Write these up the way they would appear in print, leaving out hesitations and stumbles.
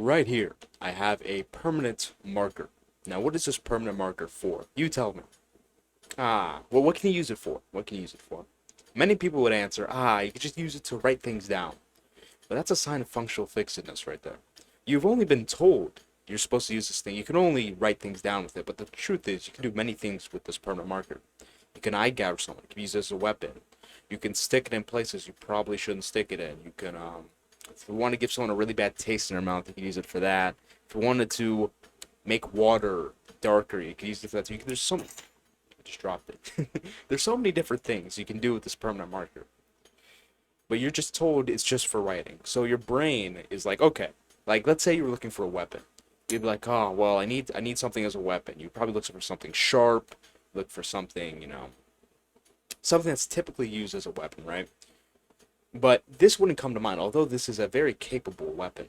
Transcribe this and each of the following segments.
right here, I have a permanent marker. Now, what is this permanent marker for? You tell me. Well, what can you use it for? What can you use it for? Many people would answer, you could just use it to write things down. But that's a sign of functional fixedness right there. You've only been told you're supposed to use this thing. You can only write things down with it, but the truth is you can do many things with this permanent marker. You can eye gouge someone. You can use it as a weapon. You can stick it in places you probably shouldn't stick it in. You can, if you want to give someone a really bad taste in their mouth, you can use it for that. If you wanted to make water darker, you can use it for that. So there's so many, I just dropped it. There's so many different things you can do with this permanent marker. But you're just told it's just for writing. So your brain is like, okay, like let's say you were looking for a weapon. You'd be like, oh well, I need something as a weapon. You probably look for something sharp, look for something, something that's typically used as a weapon, right? But this wouldn't come to mind, although this is a very capable weapon.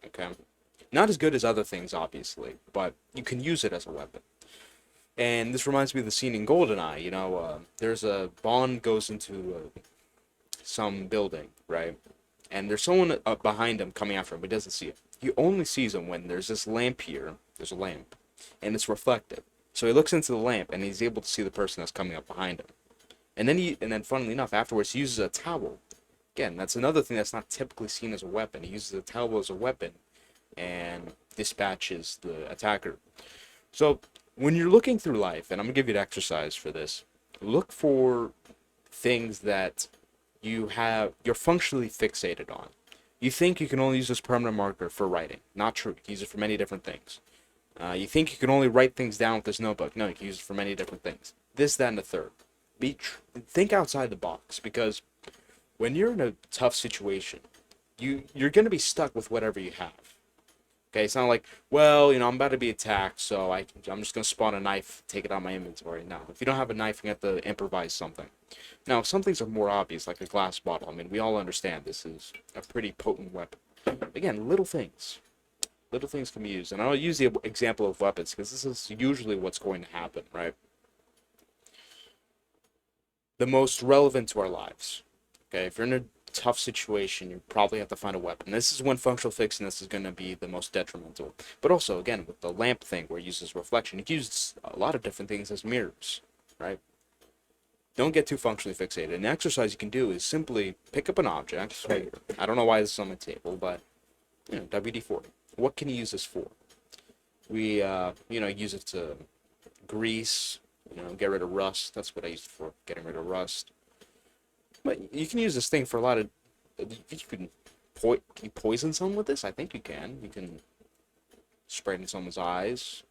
Okay, not as good as other things, obviously, but you can use it as a weapon. And this reminds me of the scene in GoldenEye. There's a Bond goes into some building, right? And there's someone behind him coming after him, but he doesn't see it. He only sees him when there's this lamp here. There's a lamp, and it's reflective. So he looks into the lamp, and he's able to see the person that's coming up behind him. And then, funnily enough, afterwards, he uses a towel. Again, that's another thing that's not typically seen as a weapon. He uses a towel as a weapon, and dispatches the attacker. So when you're looking through life, and I'm gonna give you an exercise for this, look for things that you're functionally fixated on. You think you can only use this permanent marker for writing. Not true. You can use it for many different things. You think you can only write things down with this notebook. No, you can use it for many different things. This, that, and the third. Think outside the box, because when you're in a tough situation, you're going to be stuck with whatever you have. Okay, it's not like, well, I'm about to be attacked, so I'm just going to spawn a knife, take it out of my inventory. No, if you don't have a knife, you have to improvise something. Now, some things are more obvious, like a glass bottle. I mean, we all understand this is a pretty potent weapon. Again, little things. Little things can be used. And I'll use the example of weapons, because this is usually what's going to happen, right? The most relevant to our lives. Okay, if you're in a tough situation, you probably have to find a weapon. This is when functional fixedness is going to be the most detrimental. But also, again, with the lamp thing where it uses reflection, you can use a lot of different things as mirrors, right? Don't get too functionally fixated. An exercise you can do is simply pick up an object. Right? I don't know why this is on my table, but, WD-40. What can you use this for? We, use it to grease, get rid of rust. That's what I use it for, getting rid of rust. But you can use this thing for a lot of. You can you poison someone with this? I think you can. You can spray it in someone's eyes.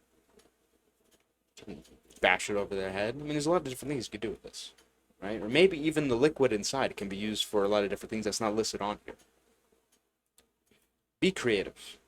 You can bash it over their head. I mean, there's a lot of different things you could do with this, right? Or maybe even the liquid inside can be used for a lot of different things that's not listed on here. Be creative.